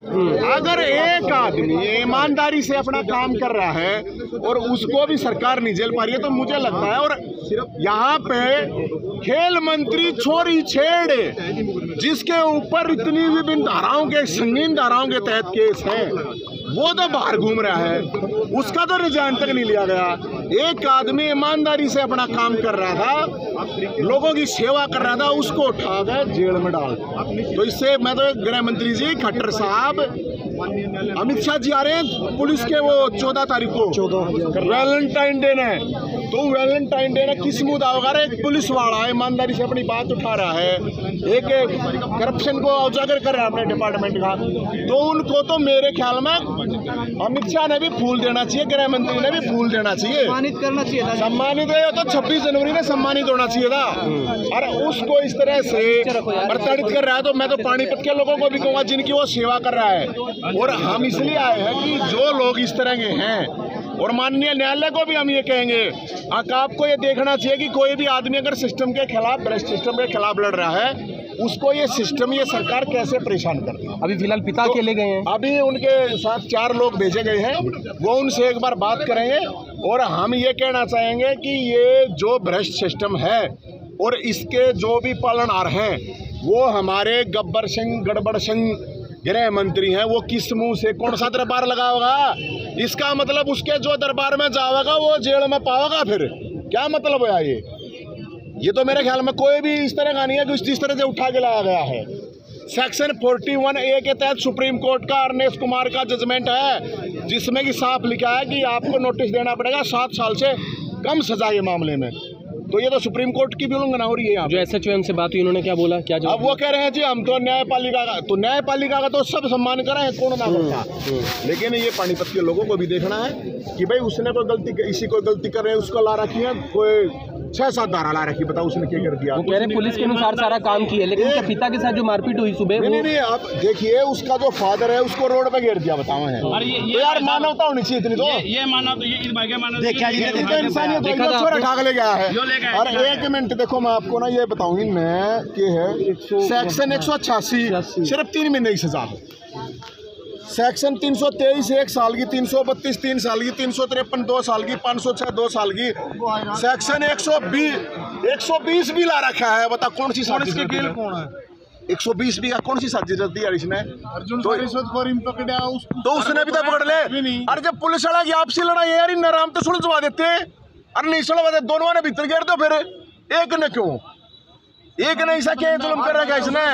अगर एक आदमी ईमानदारी से अपना काम कर रहा है और उसको भी सरकार नहीं झेल पा रही है तो मुझे लगता है, और यहाँ पे खेल मंत्री छोरी छेड़ जिसके ऊपर इतनी विभिन्न धाराओं के, संगीन धाराओं के तहत केस है, वो तो बाहर घूम रहा है, उसका तो रिजाइन तक नहीं लिया गया। एक आदमी ईमानदारी से अपना काम कर रहा था, लोगों की सेवा कर रहा था, उसको उठा गए जेल में डाल। तो इससे मैं तो गृह मंत्री जी खट्टर साहब, अमित शाह जी आ रहे हैं पुलिस के, वो 14 तारीख को वैलेंटाइन डे है, तो वैलेंटाइन डे ने किस मुद्दा होगा? एक पुलिस वाला ईमानदारी से अपनी बात उठा रहा है, एक करप्शन को उजागर कर रहा है अपने डिपार्टमेंट का, तो उनको तो मेरे ख्याल में अमित शाह ने भी फूल देना चाहिए, गृह मंत्री ने भी फूल देना चाहिए, सम्मानित करना चाहिए था। सम्मानित है तो 26 जनवरी में सम्मानित होना चाहिए था। और उसको इस तरह से प्रताड़ित कर रहा है, तो मैं तो पानीपत के लोगों को भी कहूँगा जिनकी वो सेवा कर रहा है, और हम इसलिए आए हैं कि जो लोग इस तरह के हैं, और माननीय न्यायालय को भी हम ये कहेंगे, आपको ये देखना चाहिए कि कोई भी आदमी अगर सिस्टम के खिलाफ, भ्रष्ट सिस्टम के खिलाफ लड़ रहा है, उसको ये सिस्टम, ये सरकार कैसे परेशान करती है। अभी फिलहाल पिता अकेले गए हैं, अभी उनके साथ 4 लोग भेजे गए हैं, वो उनसे एक बार बात करेंगे। और हम ये कहना चाहेंगे कि ये जो भ्रष्ट सिस्टम है और इसके जो भी पालनहार हैं, वो हमारे गब्बर सिंह, गड़बड़ सिंह गृह मंत्री हैं, वो किस मुंह से कौन सा दरबार लगाओगा? इसका मतलब उसके जो दरबार में जाओगा वो जेल में पाओगा, फिर क्या मतलब है ये तो मेरे ख्याल में कोई भी इस तरह का नहीं है कि जिस तरह से उठा के लाया गया है। सेक्शन 41A के तहत सुप्रीम कोर्ट का अरनेश कुमार का जजमेंट है, जिसमें कि साफ लिखा है कि आपको नोटिस देना पड़ेगा 7 साल से कम सजा के मामले में। तो ये तो सुप्रीम कोर्ट की भी उल्लंघना हो रही है यहाँ। जो SHO उनसे बात हुई, उन्होंने क्या बोला, क्या जवाब? अब वो कह रहे हैं जी हम तो न्यायपालिका का, तो न्यायपालिका का तो सब सम्मान कर रहे हैं, कौन ना करता। लेकिन ये पानीपत के लोगों को भी देखना है कि भाई उसने कोई गलती, इसी कोई गलती कर रहे हैं, उसको ला रखी है, कोई 6-7 धारा ला रखी, बताओ उसने क्या कर दिया। वो कह रहे पुलिस के अनुसार सारा काम किया, लेकिन उसके पिता के साथ जो मारपीट हुई सुबह, नहीं, आप देखिए उसका जो फादर है उसको रोड पे घेर दिया, बताओ है। तो यार मानवता होनी चाहिए इतनी, तो ये माना तो ये इंसानियत ठाक ले गया है। और 1 मिनट देखो, मैं आपको ना ये बताऊंगी मैं कि है सेक्शन 188 सिर्फ 3 महीने की सजा है, सेक्शन 323 1 साल की, 332 3 साल की, 353 2 साल की, 506 2 साल की, सेक्शन 120 भी ला रखा है। बता कौन सी साजिश की खेल कौन है? 120 भी कौन सी साजिश रखती है इसने? अर्जुन तो पकड़ा, तो उसने भी तो पकड़ ले। अरे जब पुलिस वाला की आपसी लड़ाई है यार, इन नाम तो सुलझवा देते, अरे नहीं सुलझवा, दोनों ने भीतर गिर दो, फिर एक ने क्यों, एक नहीं सा क्या जुल्म कर रखा है इसने?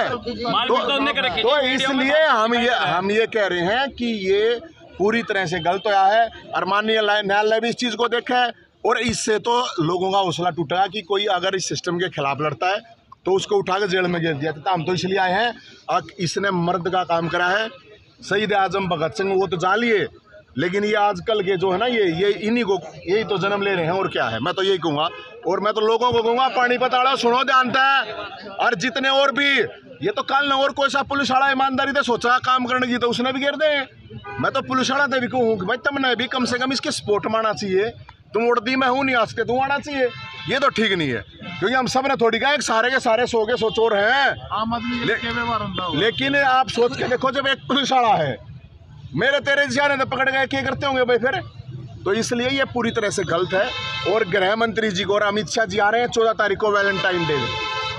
तो इसलिए हम ये कह रहे हैं कि ये पूरी तरह से गलत होया है, और माननीय न्यायालय भी इस चीज़ को देखा है, और इससे तो लोगों का हौसला टूटा कि कोई अगर इस सिस्टम के खिलाफ लड़ता है तो उसको उठा के जेल में घेर दिया। तो हम तो इसलिए आए हैं, और इसने मर्द का काम करा है। शहीद आजम भगत सिंह वो तो जालिए, लेकिन ये आजकल के जो है ना, ये इन्हीं को यही तो जन्म ले रहे हैं, और क्या है। मैं तो यही कहूँगा, और मैं तो लोगों को कहूँगा पानीपत वाला सुनो ध्यान है, और जितने और भी, ये तो कल न और कोई सा पुलिस वाला ईमानदारी से सोचा काम करने की तो उसने भी गिर दे। मैं तो पुलिस वाला भी कहूँ कि भाई तुमने भी कम से कम इसके सपोर्ट में आना चाहिए, तुम उड़दी में हूँ नहीं आसते तू आना चाहिए, ये तो ठीक नहीं है। क्योंकि हम सब ने थोड़ी कहा एक सारे के सारे सो के सोचोर हैं, लेकिन आप सोच के देखो, जब एक पुलिस वाला है, मेरे तेरे जियाने तो पकड़ गए, क्या करते होंगे भाई फिर? तो इसलिए ये पूरी तरह से गलत है। और गृह मंत्री जी को और अमित शाह जी आ रहे हैं 14 तारीख को वैलेंटाइन डे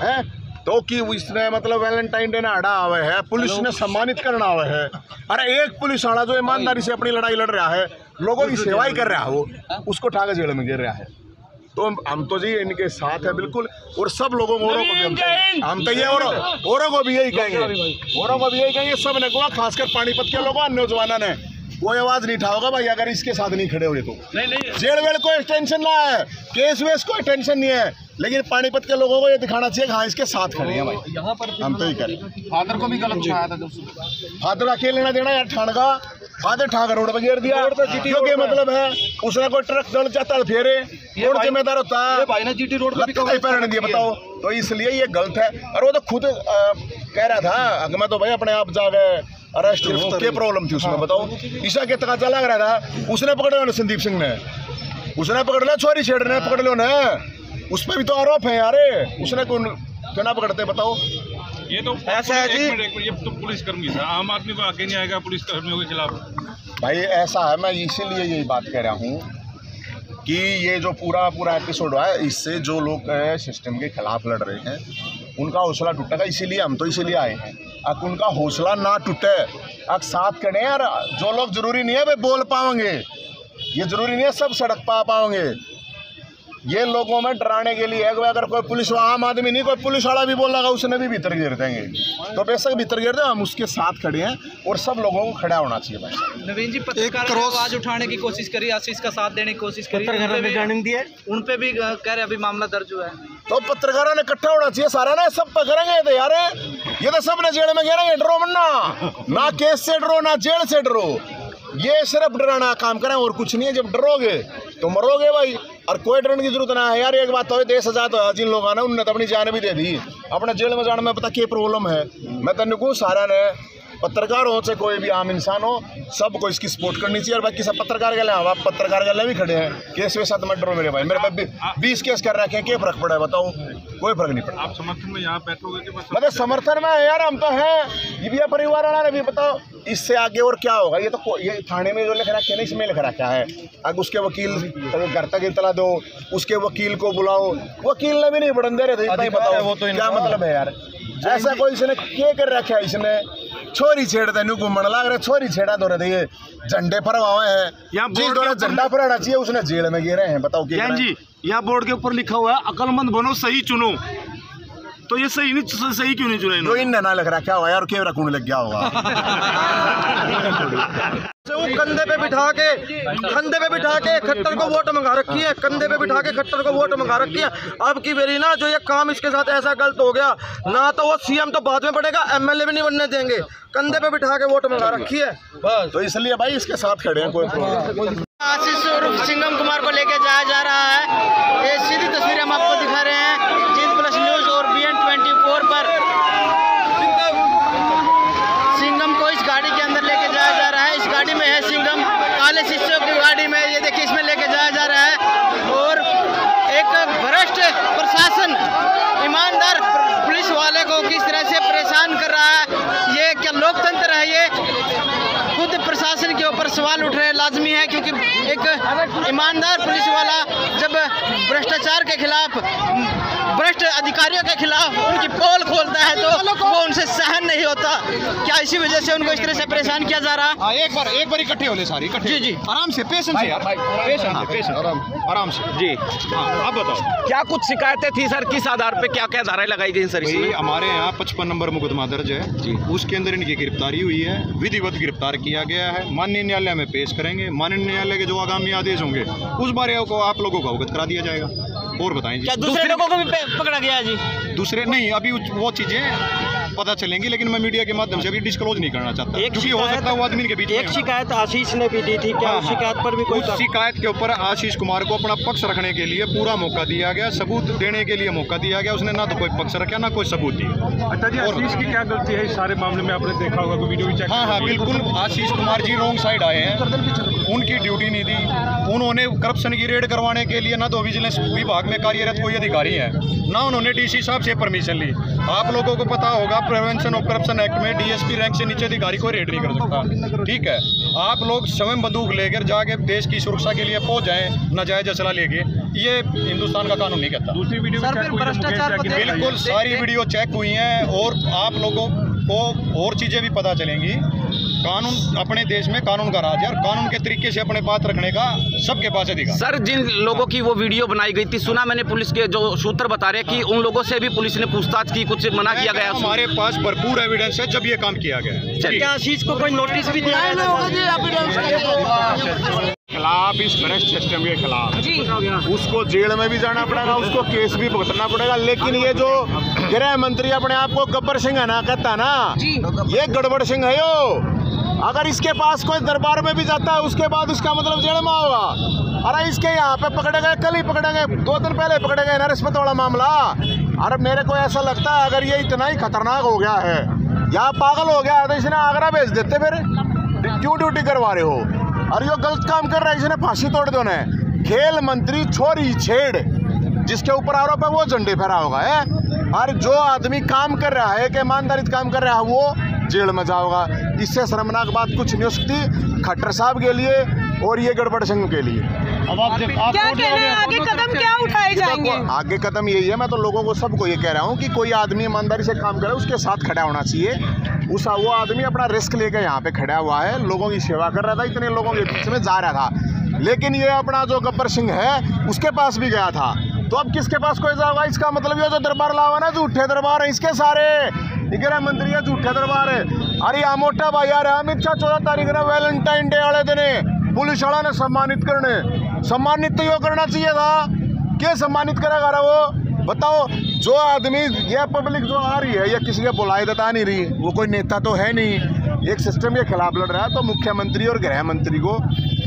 है, तो कि इसने मतलब वैलेंटाइन डे ने अड़ा हुआ है, पुलिस ने सम्मानित करना हुआ है। अरे एक पुलिस वाला जो ईमानदारी से अपनी लड़ाई लड़ रहा है, लोगों की सेवा ही कर रहा है, वो उसको उठा के जेल में गिर रहा है। तो हम तो जी इनके साथ है बिल्कुल, और सब लोगों को, हम तो ये औरों को भी यही कहेंगे, सब ने कहा, खासकर पानीपत के लोगों, नौजवानों ने कोई आवाज नहीं उठाओगा भाई अगर इसके साथ नहीं खड़े हुए तो। नहीं जेल वेल कोई टेंशन ना है, केस वेस कोई टेंशन नहीं है, लेकिन पानीपत के लोगों को ये दिखाना चाहिए हाँ इसके साथ खड़े हैं भाई। यहाँ पर हम तो ही करें। फादर को भी गलत उठाया था, फादर अकेले ना देना यार, ठाण का फादर ठाक रोड पर गिर दिया, क्योंकि मतलब है उसने कोई ट्रक दल जाता है फेरे, रोड जिम्मेदार होता है भाई ना, GT रोड पर पैर दिया, बताओ। तो इसलिए ये गलत है। और वो तो खुद कह रहा था कि मैं तो भाई अपने आप जा गए अरेस्ट हूँ, क्या प्रॉब्लम थी उसमें बताओ? ईशा के तकाजा लग रहा था, उसने पकड़ लिया संदीप सिंह ने, उसने पकड़ लिया, छोरी छेड़ ने पकड़ लो ना, उस पर भी तो आरोप है यार, उसने क्यों ना पकड़ते बताओ? ये तो ऐसा है जी, ये तो पुलिसकर्मी था, आम आदमी को आगे नहीं आएगा पुलिसकर्मियों के खिलाफ। भाई ऐसा है, मैं इसीलिए यही बात कह रहा हूँ कि ये जो पूरा एपिसोड हुआ है, इससे जो लोग सिस्टम के खिलाफ लड़ रहे हैं उनका हौसला टूटेगा। इसीलिए हम तो इसीलिए आए हैं, अब उनका हौसला ना टूटे, अब साथ खड़े हैं यार। जो लोग जरूरी नहीं है वे बोल पाएंगे, ये जरूरी नहीं है सब सड़क पा पाएंगे। ये लोगों में डराने के लिए है कि अगर कोई पुलिस, आम आदमी नहीं, कोई पुलिस वाला भी बोलेगा उसने भी भीतर गिर देंगे, तो बेशक भीतर गिर दे, हम उसके साथ खड़े हैं और सब लोगों को खड़ा होना चाहिए। भाई नवीन जी, पत्रकार ने आवाज उठाने की कोशिश करी, आशीष का साथ देने की कोशिश करी, उन पे भी कह रहे अभी मामला दर्ज हुआ है, तो पत्रकारों ने इकट्ठा होना चाहिए सारा ना, सब पकड़ेंगे तो यार, ये तो सब ने जेल में गिरेंगे। डरो मन्ना, ना केस से डरो ना जेल से डरो, ये सिर्फ डराना काम करें और कुछ नहीं है। जब डरोगे तो मरोगे भाई, और कोई डरने की जरूरत ना है यार। एक बात तो है, देश आजाद हुआ, जिन लोगों ने उनने तो अपनी जान भी दे दी, अपने जेल में जाने में पता क्या प्रॉब्लम है। मैं तेन को सारा ने पत्रकार हो चाहे कोई भी आम इंसान हो, सबको इसकी सपोर्ट करनी चाहिए। और बाकी सब पत्रकार के लिए, आप पत्रकार के लिए भी खड़े हैं, केस वैसा तो मत डरो मेरे भाई, मेरे पास 20 केस कर रखे हैं, क्या फर्क पड़ा है बताओ? कोई फर्क नहीं पड़ा। आप समर्थन में यहाँ बैठोगे कि मतलब समर्थन में यार हम तो हैं, ये भी परिवार वाला भी बताओ इससे आगे और क्या होगा। ये तो ये थाने में जो लिख रखा है ना, इसमें लिख रखा है अब उसके वकील घर तक इतला दो, उसके वकील को बुलाओ, वकील ने भी नहीं बढ़न दे रहे थे, इतना ही बताओ वो तो क्या मतलब है यार। ऐसा कोई इसने क्या कर रखा है, इसने छोरी छेड़ देने घूमने लग रहे, छोरी छेड़ा दो रहे, ये झंडे फरवाए हैं, यहाँ झंडा फहराना चाहिए, उसने जेल में गिरे हैं। बताओ क्या जी, यहाँ बोर्ड के ऊपर लिखा हुआ है अकलमंद बनो सही चुनो, तो ये सही नहीं, सही क्यों नहीं चुना इन्होंने? इनने ना लग रहा क्या हुआ यार, कैमरा कौन लग गया होगा। कंधे पे बिठा के खट्टर को वोट मंगा रखी है, कंधे पे बिठा के खट्टर को वोट मंगा रखी है। अब की बेरी ना जो ये काम इसके साथ ऐसा गलत हो गया ना, तो वो सीएम तो बाद में पड़ेगा, एमएलए भी नहीं बनने देंगे। कंधे पे बिठा के वोट मंगा रखी है बस, तो इसलिए भाई इसके साथ खड़े हैं। कोई आशीष और सिंघम कुमार को लेकर जाया जा रहा है, ये सीधी तस्वीर हम आपको दिखा रहे हैं जीत प्लस न्यूज और BN24 पर। सिंघम को इस गाड़ी के अंदर लेके जाया जा रहा है, इस गाड़ी में है सिंघम, काले शीशों की गाड़ी में, ये देखिए इसमें लेके जाया जा रहा है। और एक भ्रष्ट प्रशासन ईमानदार पुलिस वाले को किस तरह से परेशान कर रहा है, ये क्या लोकतंत्र है? ये खुद प्रशासन के ऊपर सवाल उठ रहे हैं, लाजमी है, क्योंकि एक ईमानदार पुलिस वाला जब भ्रष्टाचार के खिलाफ, भ्रष्ट अधिकारियों के खिलाफ उनकी पोल खोलता है तो वो उनसे सहन नहीं होता। क्या इसी वजह से उनको इस तरह से परेशान किया जा रहा है? एक बार इकट्ठे हो ले सारी, जी जी, आराम से, पेशेंस से यार, आराम से जी। आप बताओ क्या कुछ शिकायतें थी सर, किस आधार पे क्या क्या धाराएं लगाई गई सर? हमारे यहाँ 55 नंबर मुकदमा दर्ज है जी, उसके अंदर इनकी गिरफ्तारी हुई है, विधिवत गिरफ्तार किया गया है, माननीय न्यायालय में पेश करेंगे, माननीय न्यायालय के जो आगामी आदेश होंगे उस बारे को आप लोगों को अवगत करा दिया जाएगा। और बताएं जी, क्या दूसरे लोगों को भी पकड़ा गया है जी? दूसरे नहीं, अभी वो चीजें पता चलेंगी, लेकिन मैं मीडिया के माध्यम से अभी डिस्क्लोज नहीं करना चाहता, क्योंकि हो सकता है वो आदमी के बीच में। एक शिकायत आशीष ने भी दी थी, क्या उस शिकायत पर भी कोई? उस शिकायत के ऊपर आशीष कुमार को अपना पक्ष रखने के लिए पूरा मौका दिया गया, सबूत देने के लिए मौका दिया गया, उसने ना तो कोई पक्ष रखा ना कोई सबूत दिया। अच्छा जी, आशीष की क्या गलती है इस सारे मामले में? आपने देखा होगा कोई वीडियो भी चेक? हाँ, बिल्कुल, आशीष कुमार जी रॉन्ग साइड आए हैं, उनकी ड्यूटी नहीं थी, उन्होंने करप्शन की रेड करवाने के लिए ना तो विजिलेंस विभाग में कार्यरत कोई अधिकारी है, ना उन्होंने डीसी साहब से परमिशन ली। आप लोगों को पता होगा प्रिवेंशन ऑफ करप्शन एक्ट में डीएसपी रैंक से नीचे अधिकारी कोई रेड नहीं कर सकता, ठीक है? आप लोग स्वयं बंदूक लेकर जाके देश की सुरक्षा के लिए पहुंच जाएं नाजायज असला लेके, ये हिंदुस्तान का कानून नहीं कहता। दूसरी वीडियो भ्रष्टाचार, बिल्कुल सारी वीडियो चेक हुई हैं, और आप लोगों को और चीज़ें भी पता चलेंगी। कानून, अपने देश में कानून का राज है, और कानून के तरीके से अपने बात रखने का सबके पास अधिकार। सर, जिन लोगों की वो वीडियो बनाई गई थी, सुना मैंने पुलिस के जो सूत्र बता रहे हैं कि उन लोगों से भी पुलिस ने पूछताछ की, कुछ मना किया गया। हमारे पास भरपूर एविडेंस है जब ये काम किया गया। क्या आशीष को कोई नोटिस भी दिया गया? खिलाफ, इस भ्रष्ट सिस्टम के खिलाफ उसको जेल में भी जाना पड़ेगा, उसको केस भी भुगतना पड़ेगा। लेकिन ये जो गृह मंत्री अपने आप को गब्बर सिंह है ना कहता ना, ये गड़बड़ सिंह है यो। अगर इसके पास कोई दरबार में भी जाता है उसके बाद उसका मतलब जेल में होगा। अरे इसके यहाँ पे पकड़े गए, कल ही पकड़े गए, 2 दिन पहले पकड़े गए ना रिश्वत वाला मामला। अरे मेरे को ऐसा लगता है अगर ये इतना ही खतरनाक हो गया है या पागल हो गया है तो इसने आगरा भेज देते, फिर क्यों ड्यूटी करवा रहे हो? और ये गलत काम कर रहा है, इसने फांसी तोड़ दो ने। खेल मंत्री छोरी छेड़ जिसके ऊपर आरोप है वो झंडे फहरा होगा है। और जो आदमी काम कर रहा है, ईमानदारी से काम कर रहा है, वो जेल में जाओगा। इससे शर्मनाक बात कुछ नहीं हो सकती खट्टर साहब के लिए और ये गड़बड़ संघ के लिए। अब आप क्या कहना है, आगे कदम क्या उठाए जाएंगे? आगे कदम यही है, मैं तो लोगों को सबको ये कह रहा हूँ कि कोई आदमी ईमानदारी से काम करे उसके साथ खड़ा होना चाहिए। वो आदमी अपना रिस्क लेकर यहाँ पे खड़ा हुआ है, लोगों की सेवा कर रहा था, इतने लोगों के बीच में जा रहा था, लेकिन ये अपना जो गब्बर सिंह है उसके पास भी गया था। तो अब किसके पास कोई जाएगा? इसका मतलब ये जो दरबार लावा ना, झूठे दरबार है इसके सारे, गृह मंत्री है झूठे दरबार है। अरे यहाँ मोटा भाई यार अमित शाह 14 तारीख ना वैलेंटाइन डे वाले दिन पुलिस वाला ने सम्मानित तो यो करना चाहिए था, क्या सम्मानित करेगा रहा वो बताओ? जो आदमी ये पब्लिक जो आ रही है, ये किसी के बुलाई बता नहीं रही, वो कोई नेता तो है नहीं, एक सिस्टम के खिलाफ लड़ रहा है, तो मुख्यमंत्री और गृह मंत्री को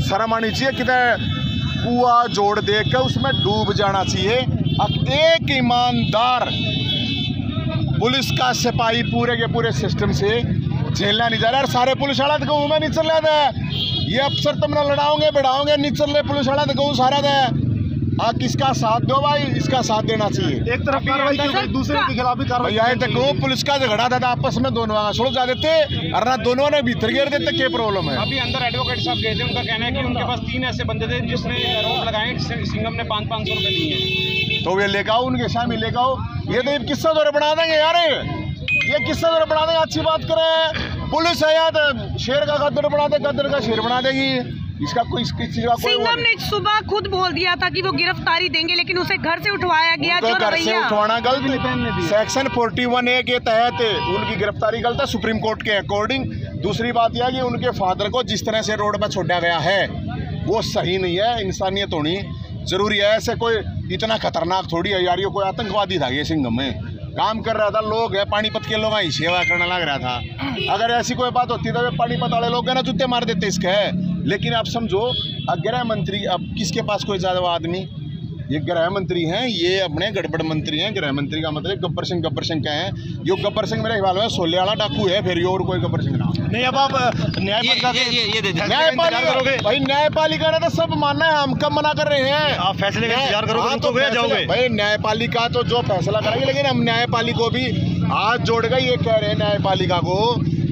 शर्म आनी चाहिए, कितने कुआ जोड़ देख के उसमें डूब जाना चाहिए। अब एक ईमानदार पुलिस का सिपाही पूरे के पूरे सिस्टम से झेलना नहीं जा रहा, और सारे पुलिस वाला तो मैं नहीं चल रहा था, ये अफसर तुमने लड़ाओगे बढ़ाओगे, नहीं चल रहे पुलिस वाला तो सारा था। आप किसका साथ दो भाई, इसका साथ देना चाहिए। एक तरफ कार्रवाई की, दूसरे के खिलाफ भी कार्रवाई। यहाँ तक पुलिस का झगड़ा था आपस में, दोनों छोड़ जा देते और ना दोनों ने भीतर गिर देते, क्या प्रॉब्लम है? अभी अंदर एडवोकेट साहब गए थे, उनका कहना है कि उनके पास 3 ऐसे बंदे थे जिसने आरोप लगाए, सिंघम ने 500-500 रुपए लिए। तो वे लेकर आओ, उनके सामने लेकर आओ। ये तो किस्सा दौरे बना देंगे यार, ये किस्सा दौरे बना देंगे। अच्छी बात करें, पुलिस है यार तो शेर का गद्दर बना दे, गद्दर का शेर बना देगी। इसका कोई सिंघम ने सुबह खुद बोल दिया था कि वो गिरफ्तारी देंगे, लेकिन उसे घर से उठवाया गया। जो घर से उठवाना गलत, सेक्शन 41A के तहत उनकी गिरफ्तारी गलत है सुप्रीम कोर्ट के अकॉर्डिंग। दूसरी बात यह कि उनके फादर को जिस तरह से रोड पर छोड़ा गया है वो सही नहीं है, इंसानियत होनी जरूरी है। ऐसे कोई इतना खतरनाक थोड़ी है यार, ये कोई आतंकवादी था ये सिंघम में काम कर रहा था, लोग है पानीपत के लोग ही सेवा करने लग रहा था। अगर ऐसी कोई बात होती तो वे पानीपत वाले लोग ना जूते मार देते इसके। लेकिन आप समझो, गृह मंत्री, अब किसके पास कोई ज़्यादा आदमी, ये गृह मंत्री हैं, ये अपने गड़बड़ मंत्री हैं। गृह मंत्री का मतलब गब्बर सिंह का है, जो गब्बर सिंह मेरे ख्याल में सोले वाला डाकू है, फिर और कोई गब्बर सिंह ना नहीं। अब आप भाई न्यायपालिका ने तो सब मानना है, हम कब मना कर रहे हैं? आप फैसले का इंतजार करोगे तो जाओगे भाई। न्यायपालिका तो जो फैसला करेगी, लेकिन हम न्यायपालिका को भी हाथ जोड़ गए ये कह रहे हैं न्यायपालिका को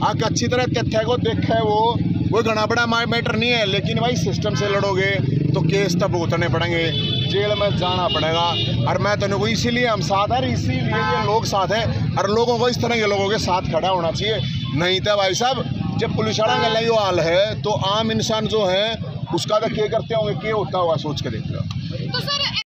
आके अच्छी तरह तथ्य को देखा है, वो घना बड़ा मैटर नहीं है। लेकिन भाई सिस्टम से लड़ोगे तो केस तब भुगतने पड़ेंगे, जेल में जाना पड़ेगा। और मैं तो नहीं, इसीलिए हम साथ हैं, इसीलिए ये लोग साथ हैं, और लोगों को इस तरह के लोगों के साथ खड़ा होना चाहिए। नहीं तो भाई साहब, जब पुलिस वाला का लई हाल है तो आम इंसान जो है उसका तो क्या करते होंगे, क्या होता होगा, सोच के देख लो।